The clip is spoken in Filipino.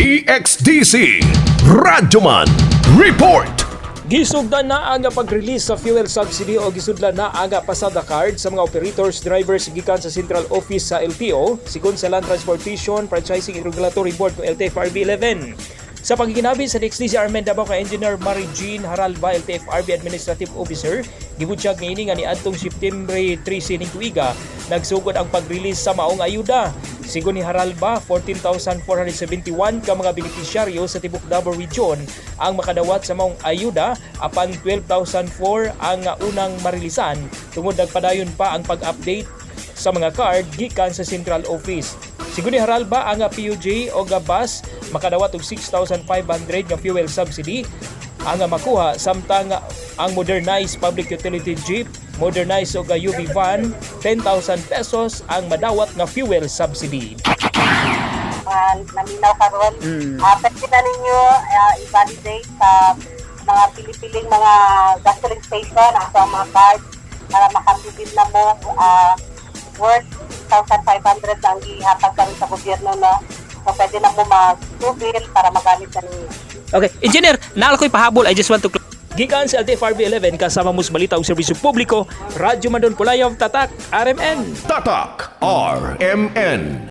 DXDC Radyoman Report. Gisugdan na ang pag-release sa fuel subsidy o gisudlan na ang pasada card sa mga operators drivers gikan sa Central Office sa LTO sigon sa Land Transportation Franchising and Regulatory Board o LTFRB 11. Sa pagiginabi sa DXDC Armen Davao kay Engineer Mary Jean Haralba, LTFRB Administrative Officer, gibutyag ngayon nga ni adtong September 3 sining tuiga, nagsugod ang pag-release sa maong ayuda. Sigon ni Haralba, 14,471 ka mga benepisyaryo sa tibok Davao Region ang makadawat sa maong ayuda, apan 12,004 ang unang marilisan. Tungod nagpadayon pa ang pag-update sa mga card gikan sa Central Office. Sigon ni Haralba, ang PUJ o GABAS makadawat og 6,500 nga fuel subsidy ang makuha, samtang ang modernized public utility jeep, modernized o UV van, 10,000 pesos ang madawat nga fuel subsidy. Naminaw karon. Pwede na ninyo i-validate sa mga pili-piling mga gasoline station sa mga card para makapibid na mo worth 6,500 ang ihatag kami sa gobyerno na so pwede na mo mag-tubil para magamit na ninyo. Okay, Engineer, naal ko'y pahabol. I just want to gikan sa LTFRB 11 kasama mo sa balita o serbisyo publiko, Radyo Mandon Pulayaw, Tatak, RMN. Tatak RMN.